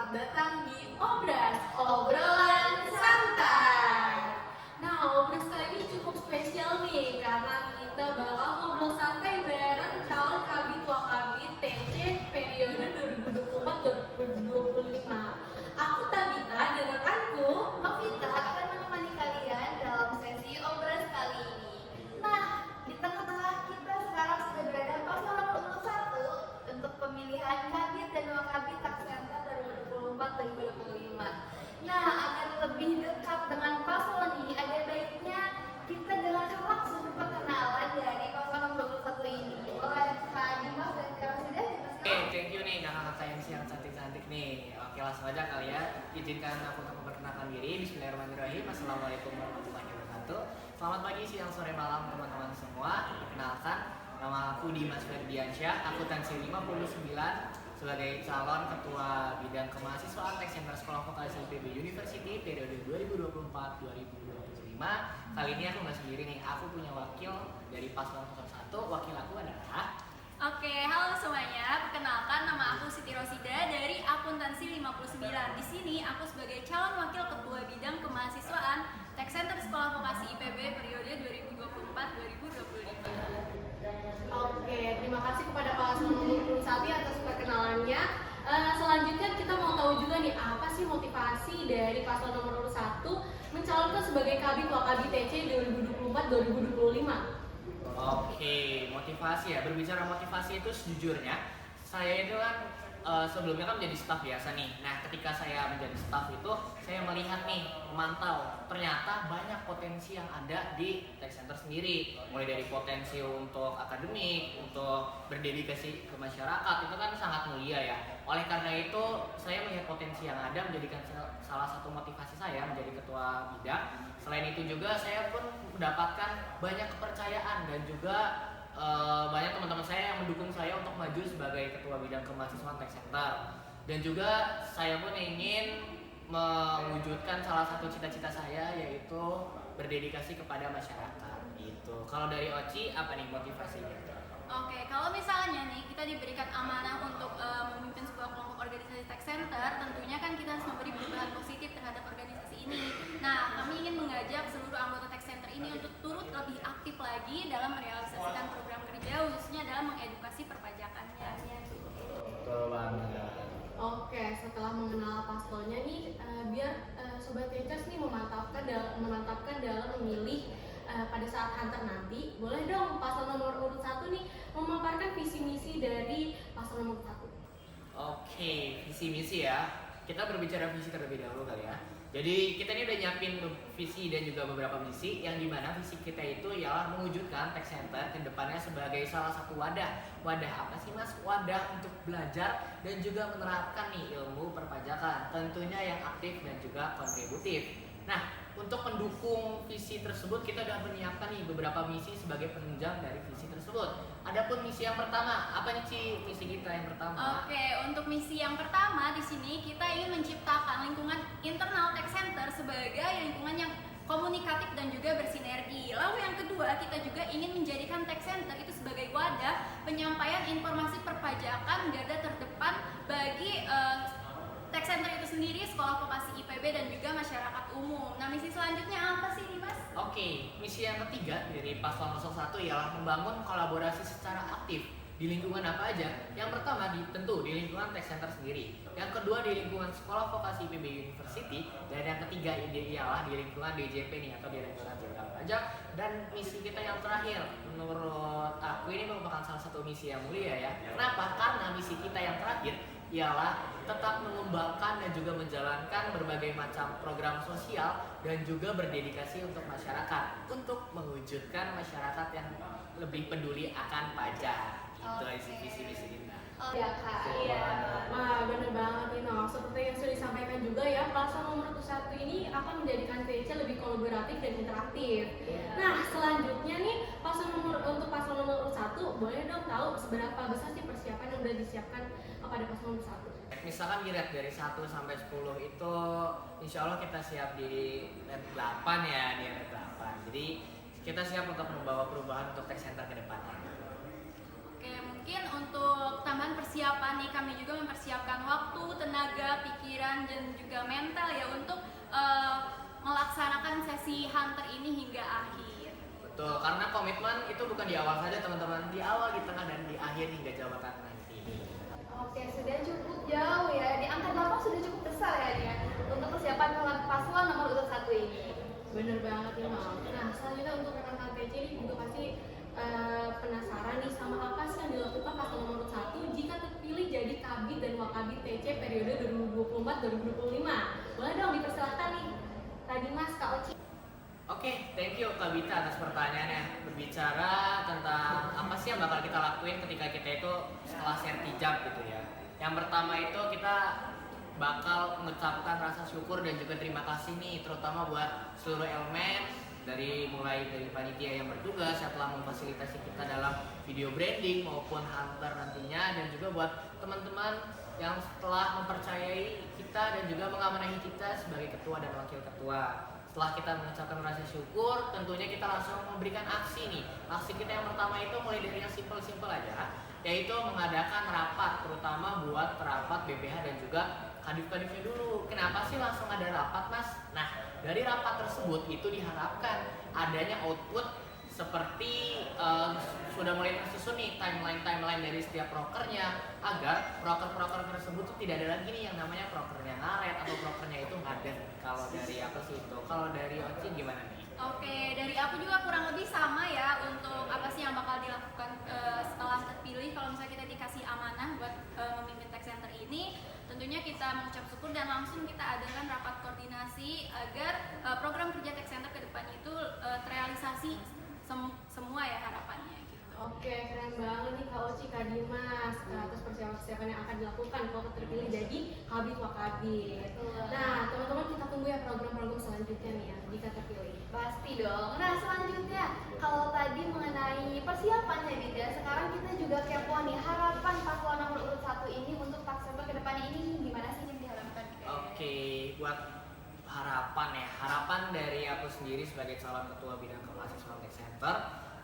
selamat datang di Obras, obrolan santai. Nah, Obras kali ini cukup spesial nih, karena kita bakal ngobrol santai bareng calon kabit wakabit TC periode 2024-2025. Aku Tabita dan rekanku Novita akan menemani kalian dalam sesi Obras kali ini. Nah, di tengah-tengah kita sekarang sudah berada paslon nomor 1 untuk pemilihan kabit dan wakabit Taksenta 2024-2025. Nah, agar lebih dekat dengan paslon ini, ada baiknya kita dengarkan langsung perkenalan dari paslon nomor 1 ini. Oleh Kak Dimas dan Kak Rosida, Oke, thank you nih kakak-kakak MC yang cantik-cantik nih. Oke, langsung aja kali ya. Izinkan aku untuk memperkenalkan diri. Bismillahirrahmanirrahim. Assalamualaikum warahmatullahi wabarakatuh. Selamat pagi, siang, sore, malam teman-teman semua. Perkenalkan, nama aku Dimas Ferdiansyah, akuntansi 59 sebagai calon ketua bidang kemahasiswaan Tech Center Sekolah Vokasi IPB University periode 2024-2025. Kali ini aku nggak sendiri nih, aku punya wakil dari paslon 01. Wakil aku adalah Oke, halo semuanya. Perkenalkan, nama aku Siti Rosida dari Akuntansi 59. Di sini aku sebagai calon wakil ketua bidang kemahasiswaan Tech Center Sekolah Vokasi IPB periode 2024-2025. Oke, terima kasih kepada paslon nomor 1 atas perkenalannya. Selanjutnya kita mau tahu juga nih, apa sih motivasi dari paslon nomor 1 mencalonkan sebagai kabit wakabit TC 2024-2025? Oke, motivasi ya. Berbicara motivasi itu sejujurnya, saya itu kan sebelumnya kan menjadi staf biasa nih. Nah, ketika saya menjadi staf itu, saya melihat nih, memantau, ternyata banyak potensi yang ada di Tech Center sendiri. Mulai dari potensi untuk akademik, untuk berdedikasi ke masyarakat, itu kan sangat mulia ya. Oleh karena itu, saya melihat potensi yang ada menjadikan salah satu motivasi saya menjadi ketua bidang. Selain itu juga saya pun mendapatkan banyak kepercayaan dan juga banyak teman-teman saya yang mendukung saya untuk maju sebagai ketua bidang kemahasiswaan Tech Center. Dan juga saya pun ingin mewujudkan salah satu cita-cita saya, yaitu berdedikasi kepada masyarakat. Gitu. Kalau dari Oci, apa nih motivasinya? Oke, kalau misalnya nih kita diberikan amanah untuk memimpin sebuah kelompok organisasi Tech Center, tentunya kan kita harus memberi perubahan positif terhadap organisasi ini. Nah, kami ingin mengajak seluruh anggota Tech Center ini untuk turut lebih aktif lagi dalam merealisasikan program kerja, khususnya dalam mengedukasi perpajakannya. Betul banget. Oke, setelah mengenal paslonnya nih, biar Sobat Teachers nih memantapkan dalam memilih pada saat hunter nanti, boleh dong paslon nomor urut 1 nih memaparkan visi misi dari paslon nomor 1. Oke, visi misi ya. Kita berbicara visi terlebih dahulu kali ya. Jadi kita ini udah nyiapin visi dan juga beberapa misi, yang dimana visi kita itu ialah mewujudkan Tech Center ke depannya sebagai salah satu wadah. Wadah apa sih mas? Wadah untuk belajar dan juga menerapkan nih ilmu perpajakan, tentunya yang aktif dan juga kontributif. Nah, untuk mendukung visi tersebut kita sudah menyiapkan nih beberapa misi sebagai penunjang dari visi tersebut. Adapun misi yang pertama, apa nih Ci misi kita yang pertama? Oke, untuk misi yang pertama di sini kita ingin menciptakan lingkungan internal Tech Center sebagai lingkungan yang komunikatif dan juga bersinergi. Lalu yang kedua, kita juga ingin menjadikan Tech Center itu sebagai wadah penyampaian informasi perpajakan garda terdepan bagi Tech Center itu sendiri, sekolah vokasi IPB dan juga masyarakat umum. Nah, misi selanjutnya apa sih nih Mas? Oke, misi yang ketiga dari paslon 01 ialah membangun kolaborasi secara aktif di lingkungan apa aja. Yang pertama tentu di lingkungan Tech Center sendiri. Yang kedua di lingkungan sekolah vokasi IPB University, dan yang ketiga ialah di lingkungan DJP nih, atau Direktorat Jenderal Pajak. Dan misi kita yang terakhir, menurut aku ini merupakan salah satu misi yang mulia ya. Kenapa? Karena misi kita yang terakhir ialah tetap mengembangkan dan juga menjalankan berbagai macam program sosial dan juga berdedikasi untuk masyarakat, untuk mewujudkan masyarakat yang lebih peduli akan pajak. Itu isi visi misi kita. Oh ya Kak. Iya, nah bener banget nih Noh. Seperti yang sudah disampaikan juga ya, paslon nomor 1 ini akan menjadikan TC lebih kolaboratif dan interaktif. Nah, selanjutnya nih untuk paslon nomor 1, boleh dong tahu seberapa besar sih persiapan yang sudah disiapkan pada paslon nomor 1? Misalkan dilihat dari 1 sampai 10 itu insya Allah kita siap di red 8 ya, di red 8. Jadi kita siap untuk membawa perubahan untuk Tech Center ke depannya. Oke, mungkin mungkin untuk tambahan persiapan nih, kami juga mempersiapkan waktu, tenaga, pikiran, dan juga mental ya untuk melaksanakan sesi hunter ini hingga akhir. Betul, karena komitmen itu bukan di awal saja teman-teman, di awal, di tengah, dan di akhir hingga jabatan nanti. Oke, sudah cukup jauh ya. Di angka 8 sudah cukup besar ya dia untuk persiapan paslon nomor urut 1 ini. Bener banget nih Mal. Nah selanjutnya untuk rekan-rekan TC ini juga pasti penasaran nih sama apa sih yang dilakukan paslon nomor 1 jika terpilih jadi Kabid dan Wakabid TC periode 2024-2025. Boleh dong dipersilakan nih tadi Mas Kak Oci. Oke, thank you Kak Bita atas pertanyaannya. Berbicara tentang apa sih yang bakal kita lakuin ketika kita itu setelah sertijab gitu ya. Yang pertama itu kita bakal mengucapkan rasa syukur dan juga terima kasih nih, terutama buat seluruh elemen mulai dari panitia yang bertugas yang telah memfasilitasi kita dalam video branding maupun hunter nantinya, dan juga buat teman-teman yang telah mempercayai kita dan juga mengamanahi kita sebagai ketua dan wakil ketua. Setelah kita mengucapkan rasa syukur, tentunya kita langsung memberikan aksi nih. Aksi kita yang pertama itu mulai dari yang simpel-simpel aja, yaitu mengadakan rapat, terutama buat rapat BPH dan juga kadif-kadifnya dulu. Kenapa sih langsung ada rapat, Mas? Nah, dari rapat tersebut itu diharapkan adanya output seperti sudah mulai tersusun nih timeline dari setiap prokernya, agar proker tersebut tuh tidak ada lagi nih yang namanya prokernya ngaret atau prokernya itu ngadet. Kalau dari aku sih itu. Kalau dari Oci gimana nih? Oke, dari aku juga kurang lebih sama ya untuk apa sih yang bakal dilakukan setelah terpilih. Kalau misalnya kita dikasih amanah buat memimpin tech center ini, tentunya kita mengucap syukur dan langsung kita adakan rapat koordinasi agar program kerja tech center ke depan itu terrealisasi semua ya harapannya gitu. Oke, keren banget nih Kak Oci, Kak Dimas atas persiapan yang akan dilakukan kalau terpilih jadi Kabid Wakabid. Nah, teman-teman kita tunggu ya program-program selanjutnya nih ya jika terpilih. Pasti dong. Nah selanjutnya, kalau tadi mengenai persiapannya Bida, sekarang kita juga kepo nih harapan paslon nomor urut 1 ini untuk Tech Center ke depannya ini gimana sih yang diharapkan? Oke, buat harapan dari aku sendiri sebagai calon ketua bidang kemahasiswaan Tech Center,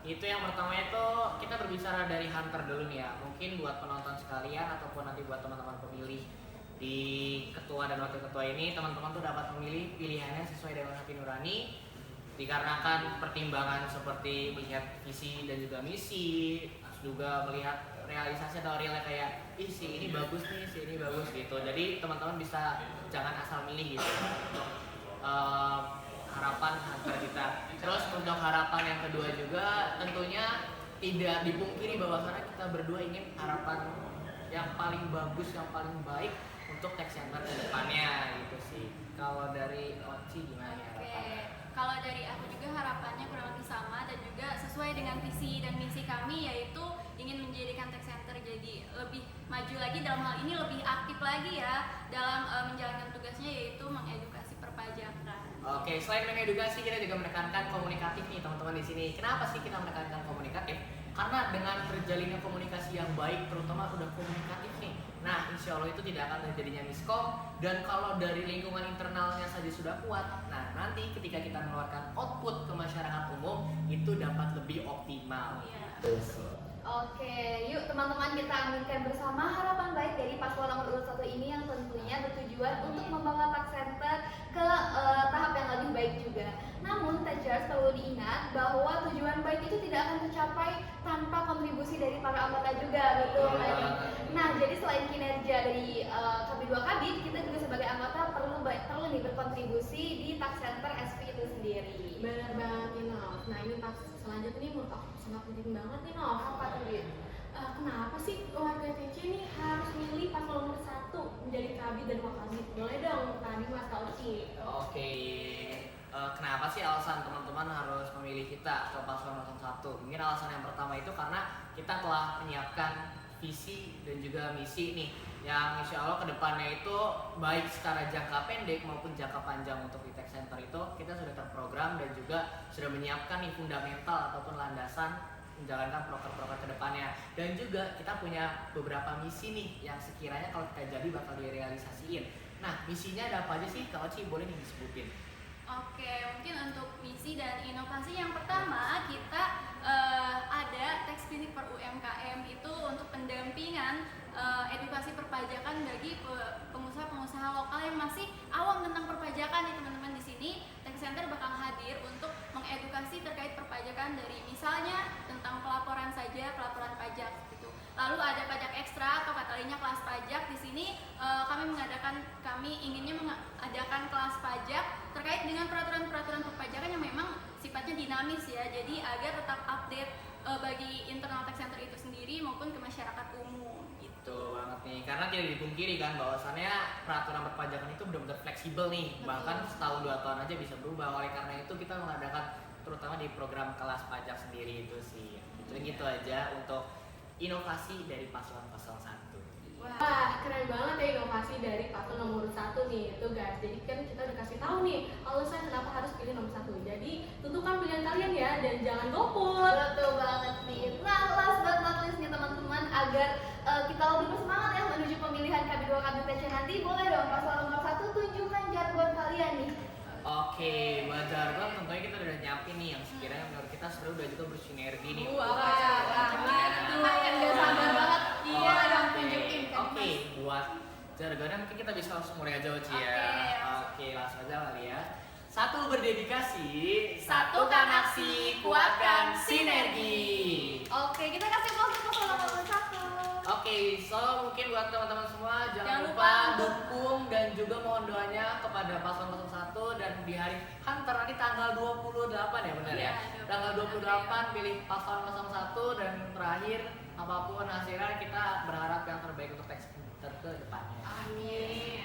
itu yang pertama itu kita berbicara dari hunter dulu nih ya. Mungkin buat penonton sekalian ataupun nanti buat teman-teman pemilih di ketua dan wakil ketua ini, teman-teman tuh dapat memilih pilihannya sesuai dengan hati nurani, dikarenakan pertimbangan seperti melihat visi dan juga misi, juga melihat realisasi atau realnya kayak si ini bagus nih, si ini bagus gitu. Jadi teman-teman bisa jangan asal milih gitu. Harapan hunter kita. Terus untuk harapan yang kedua juga tentunya tidak dipungkiri bahwa kita berdua ingin harapan yang paling bagus, yang paling baik untuk Tech Center ke depannya gitu sih. Kalau dari Oci gimana ya harapannya? Kalau dari aku juga harapannya kurang lebih sama dan juga sesuai dengan visi dan misi kami, yaitu ingin menjadikan Tech Center jadi lebih maju lagi, dalam hal ini lebih aktif lagi ya dalam menjalankan tugasnya, yaitu mengedukasi perpajakan. Oke, selain mengedukasi kita juga menekankan komunikatif nih teman-teman di sini. Kenapa sih kita menekankan komunikatif? Karena dengan terjalinnya komunikasi yang baik, terutama udah komunikatif nih, nah insya Allah itu tidak akan terjadinya miskom. Dan kalau dari lingkungan internalnya saja sudah kuat, nah nanti ketika kita mengeluarkan output ke masyarakat umum itu dapat lebih optimal. Oke, yuk teman-teman kita aminkan bersama harapan baik dari paslon nomor urut 1 ini yang tentunya bertujuan untuk membawa Tech Center ke tahap yang lebih baik juga. Namun, Techers perlu diingat bahwa tujuan baik itu tidak akan tercapai tanpa kontribusi dari para anggota juga, betul kan? Nah, jadi selain kinerja dari Kabid 2 Kabid, kita juga sebagai anggota perlu nih berkontribusi di Tech Center SP itu sendiri. Benar banget nih Nov. Nah ini pas selanjutnya nih menurut aku sangat penting banget nih Nov. Apa tuh, Bid? Kenapa sih warga TC nih harus milih paslon nomor 1 menjadi Kabid dan Wakabid? Boleh dong tadi Mas Kak Oci. Oke, kenapa sih alasan teman-teman harus memilih kita ke paslon nomor 1? Mungkin alasan yang pertama itu karena kita telah menyiapkan visi dan juga misi nih yang insya Allah kedepannya itu baik secara jangka pendek maupun jangka panjang untuk di Tech Center itu kita sudah terprogram dan juga sudah menyiapkan nih fundamental ataupun landasan menjalankan proker-proker kedepannya. Dan juga kita punya beberapa misi nih yang sekiranya kalau kita jadi bakal direalisasiin. Nah misinya ada apa aja sih Kak Oci, boleh nih disebutin? Oke, mungkin untuk misi dan inovasi yang pertama kita ada tax clinic per UMKM itu untuk pendampingan edukasi perpajakan bagi pengusaha-pengusaha lokal yang masih awam tentang perpajakan nih teman-teman. Di sini Tax Center bakal hadir untuk mengedukasi terkait perpajakan dari misalnya tentang pelaporan saja, pelaporan pajak gitu. Lalu ada pajak ekstra atau kata lainnya kelas pajak. Di sini kami inginnya mengadakan kelas pajak terkait dengan peraturan-peraturan perpajakan yang memang sifatnya dinamis ya. Jadi agar tetap update bagi internal tax center itu sendiri maupun ke masyarakat umum gitu. Betul banget nih, karena tidak dipungkiri kan bahwasannya peraturan perpajakan itu benar-benar fleksibel nih. Betul. Bahkan setahun 2 tahun aja bisa berubah. Oleh karena itu kita mengadakan terutama di program kelas pajak sendiri itu sih. Itu gitu aja untuk inovasi dari paslon 01. Wah, keren banget ya inovasi dari paslon nomor 1 nih itu guys. Jadi kan kita udah kasih tahu nih alasan kenapa harus pilih nomor 1. Jadi tentukan pilihan kalian ya dan jangan golput. Betul banget nih. Nah, last but not least nih teman-teman, agar kita lebih bersemangat ya menuju pemilihan KB2 KBPC nanti, boleh dong paslon nomor 1 tunjukkan jargon kalian nih. Oke, buat jargon tentunya kita udah nyiapin nih yang sekiranya menurut kita seru dan juga bersinergi nih. Wah, Wawancara-wawancara. nggak sabar banget. Iya Oke. dong, tunjukin kan. Oke, buat jargonnya mungkin kita bisa langsung mulai aja Uci ya. Oke, langsung aja kali ya. 1 berdedikasi, Satukan aksi, kuatkan sinergi. Oke, kita kasih aplaus untuk paslon nomor 1. Oke, so mungkin buat teman-teman semua jangan Jangan lupa lupa dukung dan juga mohon doanya kepada paslon 01 dan di hari Hunter nanti tanggal 28 ya benar ya? Iya, Tanggal 28 pilih paslon 01 dan terakhir apapun hasilnya kita berharap yang terbaik untuk Tax Center ke depannya. Amin.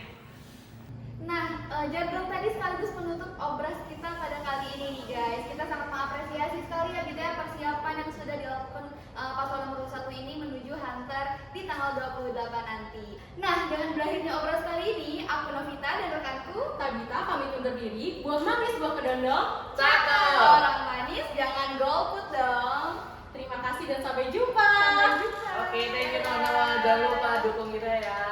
Nah, jargon tadi sekaligus penutup obras kita pada kali ini nih guys. Kita sangat mengapresiasi sekali ya gitu ya persiapan yang sudah dilakukan paslon nomor 1 ini menuju Hunter di tanggal 28 nanti. Nah, dengan berakhirnya obras kali ini, aku Novita dan rekanku Tabita pamit undur diri. Buang manis, buang kedondong. Cakep. orang manis, jangan golput dong. Terima kasih dan sampai jumpa. Sampai jumpa. Oke, thank you teman-teman. Jangan lupa dukung kita ya.